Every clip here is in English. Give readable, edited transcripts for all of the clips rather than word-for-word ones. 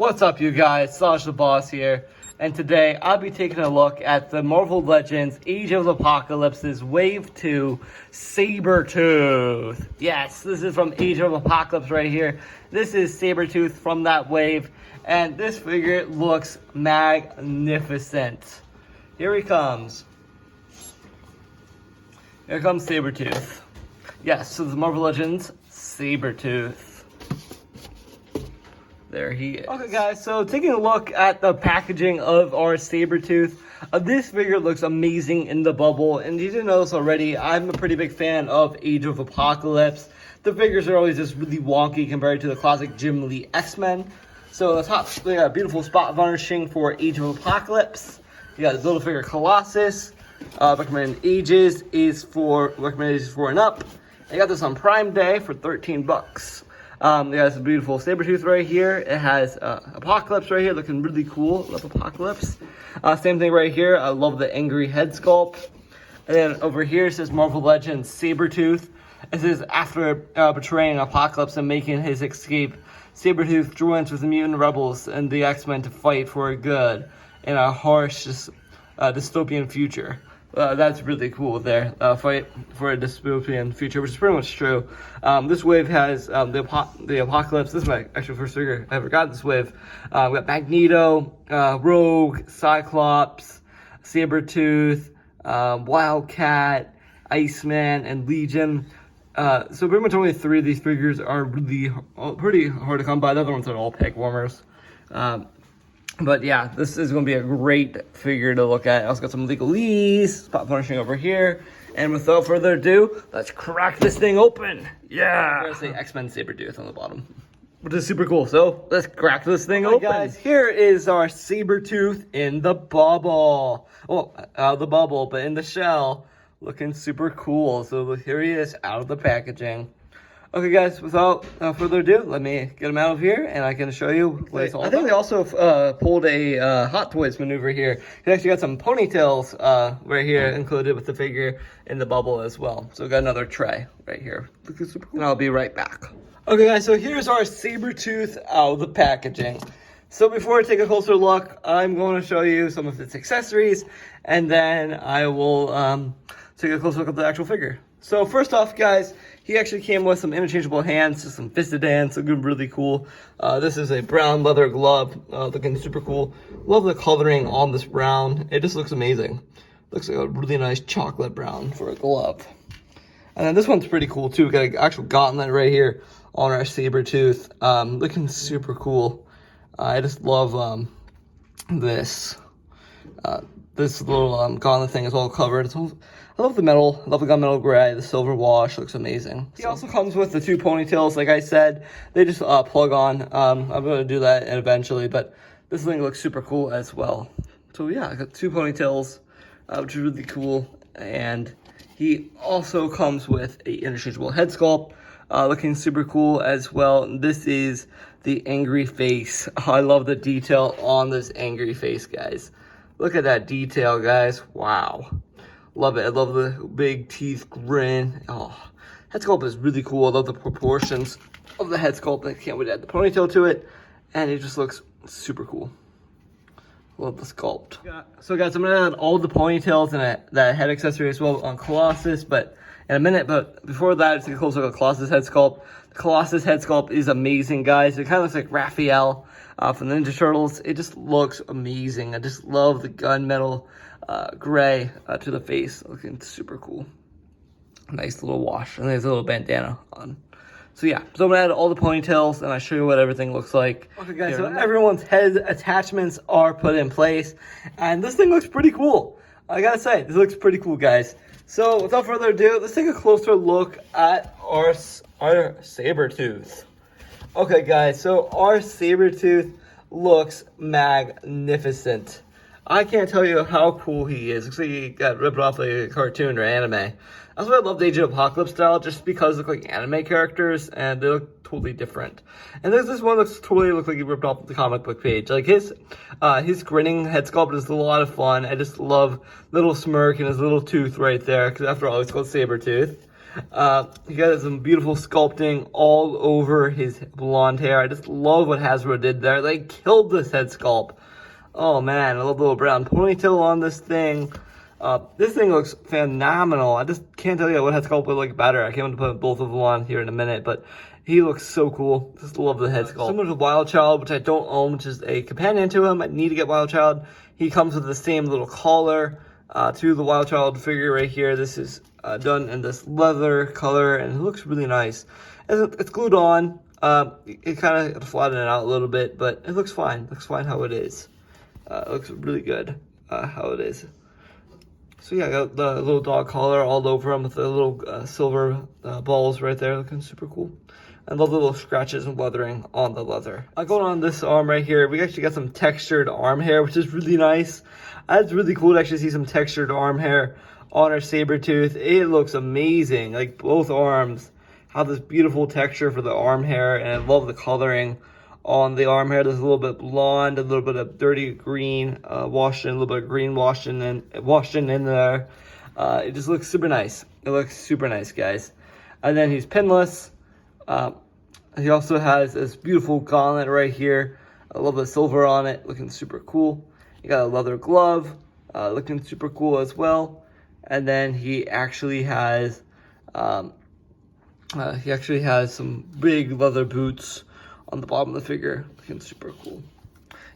What's up, you guys? Saj the Boss here, and today I'll be taking a look at the Marvel Legends Age of Apocalypse's Wave 2 Sabertooth. Yes, this is from Age of Apocalypse right here. This is Sabertooth from that wave, and this figure looks magnificent. Here he comes. Here comes Sabertooth. Yes, so the Marvel Legends Sabertooth. There he is. Okay, guys, so taking a look at the packaging of our Sabertooth, this figure looks amazing in the bubble, and you didn't know this already, I'm a pretty big fan of Age of Apocalypse. The figures are always just really wonky compared to the classic Jim Lee X-Men. So the top, they got a beautiful spot varnishing for Age of Apocalypse. You got the little figure Colossus. Recommended ages is for and up. I got this on Prime Day for 13 bucks. They got this beautiful Sabertooth right here. It has Apocalypse right here, looking really cool. Love Apocalypse. Same thing right here. I love the angry head sculpt. And then over here it says Marvel Legends Sabertooth. This is after betraying Apocalypse and making his escape. Sabertooth joins with the mutant rebels and the X-Men to fight for good in a harsh dystopian future. That's really cool there. Fight for a dystopian future, which is pretty much true. This wave has the Apocalypse. This is my actual first figure I ever got this wave. We got Magneto, Rogue, Cyclops, Sabertooth, Wildcat, Iceman, and Legion. So pretty much only 3 of these figures are really pretty hard to come by. The other ones are all peg warmers. But yeah, this is going to be a great figure to look at. I also got some legalese, spot varnishing over here. And without further ado, let's crack this thing open. Yeah! I'm going to say X-Men Sabertooth on the bottom, which is super cool. So let's crack this thing open. Guys, here is our Sabertooth in the bubble. Well, out of the bubble, but in the shell. Looking super cool. So here he is out of the packaging. Okay, guys, without further ado, let me get him out of here, and I can show you what it's all about. I think they also pulled a Hot Toys maneuver here. They actually got some ponytails right here included with the figure in the bubble as well. So we got another tray right here. Looking super cool. And I'll be right back. Okay, guys, so here's our Sabertooth out of the packaging. So before I take a closer look, I'm going to show you some of its accessories, and then I will take a closer look at the actual figure. So first off, guys, he actually came with some interchangeable hands, some fisted hands, looking really cool. This is a brown leather glove, looking super cool. Love the coloring on this brown. It just looks amazing. Looks like a really nice chocolate brown for a glove. And then this one's pretty cool too. We got an actual gauntlet right here on our Sabertooth. Looking super cool. I just love this. This little gauntlet thing is all covered. I love the metal. I love the gunmetal gray. The silver wash looks amazing. He also comes with the 2 ponytails. Like I said, they just plug on. I'm going to do that eventually, but this thing looks super cool as well. So yeah, I got 2 ponytails, which is really cool. And he also comes with a interchangeable head sculpt, looking super cool as well. This is the angry face. I love the detail on this angry face, guys. Look at that detail, guys. Wow. Love it. I love the big teeth grin. Oh, head sculpt is really cool. I love the proportions of the head sculpt. I can't wait to add the ponytail to it. And it just looks super cool. Love the sculpt. So guys, I'm going to add all the ponytails and that head accessory as well on Colossus, but in a minute. But before that, let's take a closer look at Colossus head sculpt. The Colossus head sculpt is amazing, guys. It kind of looks like Raphael from the Ninja Turtles. It just looks amazing. I just love the gunmetal gray to the face, looking super cool. Nice little wash, and there's a little bandana on. So yeah, so I'm gonna add all the ponytails, and I'll show you what everything looks like. Okay, guys, so everyone's head attachments are put in place, and this thing looks pretty cool. I gotta say, this looks pretty cool, guys. So without further ado, let's take a closer look at our Sabertooth. Okay, guys, so our Sabertooth looks magnificent. I can't tell you how cool he is. Looks like he got ripped off a cartoon or anime. That's why I love the Age of Apocalypse style, just because they look like anime characters and they look totally different. And there's this one that looks like he ripped off the comic book page. Like his grinning head sculpt is a lot of fun. I just love little smirk and his little tooth right there, because after all, it's called Sabertooth. He got some beautiful sculpting all over his blonde hair. I just love what Hasbro did there. They killed this head sculpt. Oh man, I love the little brown ponytail on this thing. This thing looks phenomenal. I just can't tell you what head sculpt would look better. I can't put both of them on here in a minute, but he looks so cool. Just love the head sculpt. Similar to Wild Child, which I don't own, which is a companion to him. I need to get Wild Child. He comes with the same little collar to the Wild Child figure right here. This is done in this leather color, and it looks really nice. It's glued on. It kind of flattened it out a little bit, but it looks fine. It looks fine how it is. It looks really good how it is. So yeah, I got the little dog collar all over him with the little silver balls right there, looking super cool. And love the little scratches and weathering on the leather. Going on this arm right here, we actually got some textured arm hair, which is really nice. It's really cool to actually see some textured arm hair on our Sabertooth. It looks amazing. Like both arms have this beautiful texture for the arm hair, and I love the coloring on the arm hair. There's a little bit blonde, a little bit of dirty green washed in, a little bit of green washed in there. It just looks super nice. It looks super nice, guys. And then he's pinless. He also has this beautiful gauntlet right here. I love the silver on it, looking super cool. He got a leather glove, looking super cool as well. And then he actually has some big leather boots on the bottom of the figure, looking super cool.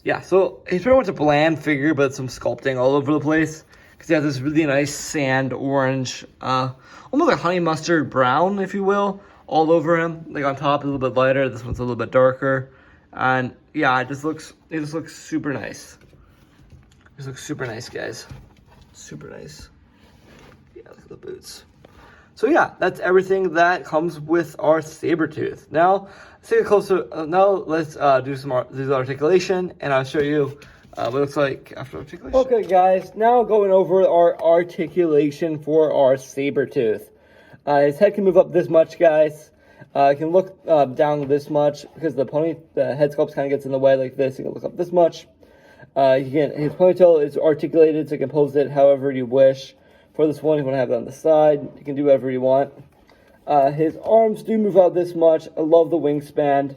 Yeah, so he's pretty much a bland figure, but some sculpting all over the place. Because he has this really nice sand orange, almost like honey mustard brown, if you will, all over him. Like on top, a little bit lighter. This one's a little bit darker. And yeah, it just looks super nice. It just looks super nice, guys. Super nice. Yeah, look at the boots. So yeah, that's everything that comes with our Sabertooth. Now, let's take a closer. Now let's do some articulation, and I'll show you what it looks like after articulation. Okay, guys. Now going over our articulation for our Sabertooth. His head can move up this much, guys. It can look down this much because the head sculpt kind of gets in the way like this. You can look up this much. His ponytail is articulated, so you can pose it however you wish. For this one, you want to have it on the side. You can do whatever you want. His arms do move out this much. I love the wingspan.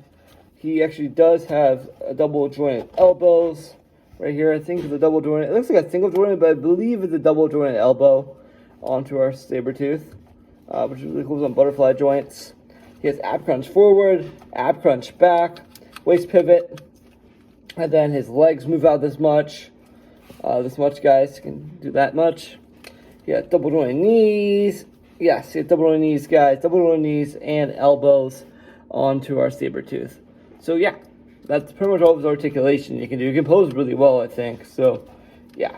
He actually does have a double jointed elbows right here. I think it's a double jointed. It looks like a single jointed, but I believe it's a double jointed elbow onto our Sabertooth, which is really cool on butterfly joints. He has ab crunch forward, ab crunch back, waist pivot, and then his legs move out this much. Guys. You can do that much. Yeah, double jointed knees. Yes, yeah, double jointed knees, guys. Double jointed knees and elbows onto our Sabertooth. So yeah, that's pretty much all of his articulation you can do. You can pose really well, I think. So yeah.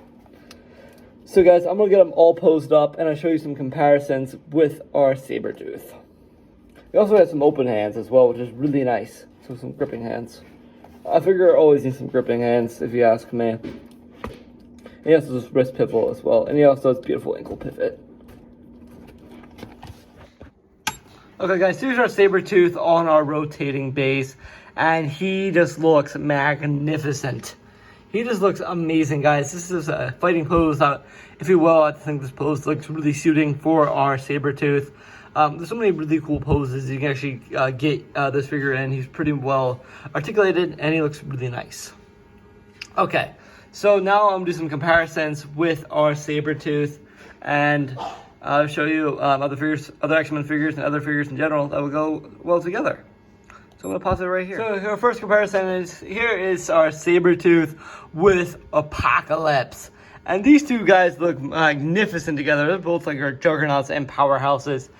So guys, I'm gonna get them all posed up, and I'll show you some comparisons with our Sabertooth. We also have some open hands as well, which is really nice. So some gripping hands. I figure I always need some gripping hands, if you ask me. And he also does wrist pivot as well. And he also has beautiful ankle pivot. Okay, guys, here's our Sabertooth on our rotating base. And he just looks magnificent. He just looks amazing, guys. This is a fighting pose that, if you will, I think this pose looks really suiting for our Sabertooth. There's so many really cool poses you can actually get this figure in. He's pretty well articulated, and he looks really nice. Okay. So now I'm going to do some comparisons with our Sabertooth, and I'll show you other X-Men figures and other figures in general that will go well together. So I'm going to pause it right here. So our first comparison is, here is our Sabertooth with Apocalypse. And these two guys look magnificent together. They're both like our juggernauts and powerhouses.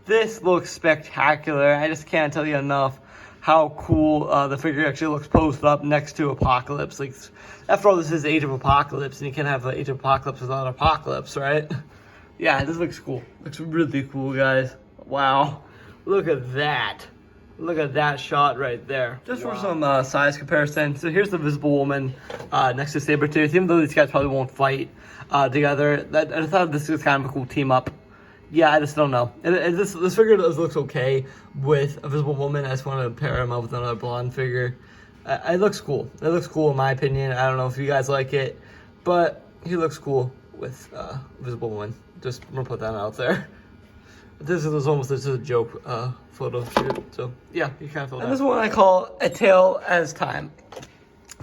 This looks spectacular. I just can't tell you enough how cool the figure actually looks posed up next to Apocalypse. Like, after all, this is Age of Apocalypse, and you can't have Age of Apocalypse without Apocalypse, right? Yeah, this looks cool. Looks really cool, guys. Wow. Look at that. Look at that shot right there. Just for some size comparison, so here's the Visible Woman next to Sabertooth. Even though these guys probably won't fight together, I thought this was kind of a cool team up. Yeah, I just don't know. This figure looks okay with a Visible Woman. I just want to pair him up with another blonde figure. It looks cool. It looks cool in my opinion. I don't know if you guys like it, but he looks cool with Visible Woman. Just I'm gonna put that out there. This is almost just a joke photo shoot. So yeah, you kind of feel that. And this one I call A Tale as Time.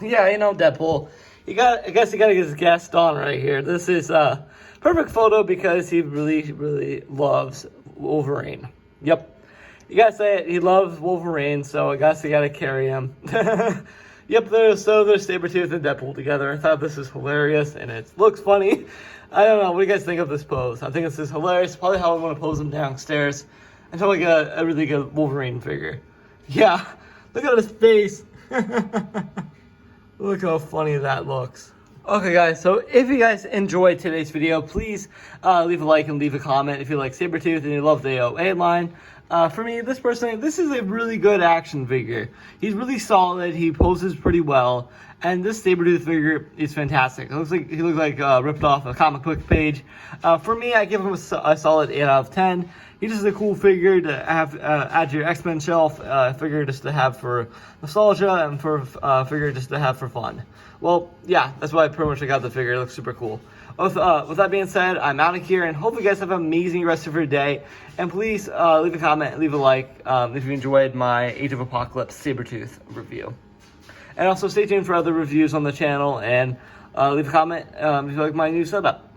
Yeah, you know, Deadpool. I guess you gotta get his guest on right here. This is a perfect photo because he really loves Wolverine. Yep. You gotta say it. He loves Wolverine, so I guess you gotta carry him. Yep, there's Sabertooth and Deadpool together. I thought this is hilarious, and it looks funny. I don't know. What do you guys think of this pose? I think this is hilarious. Probably how I want to pose him downstairs until I get a really good Wolverine figure. Yeah, look at his face. Look how funny that looks. Okay, guys, so if you guys enjoyed today's video, please leave a like and leave a comment if you like Sabertooth and you love the OA line. For me, this is a really good action figure. He's really solid. He poses pretty well, and this Sabertooth figure is fantastic. He looks like ripped off a comic book page. For me, I give him a solid 8 out of 10. He's just a cool figure to have add to your X-Men shelf. Figure just to have for nostalgia and for figure just to have for fun. Well, yeah, that's why I pretty much got the figure. It looks super cool. With that being said, I'm out of here, and hope you guys have an amazing rest of your day. And please leave a comment, leave a like if you enjoyed my Age of Apocalypse Sabertooth review. And also stay tuned for other reviews on the channel, and leave a comment if you like my new setup.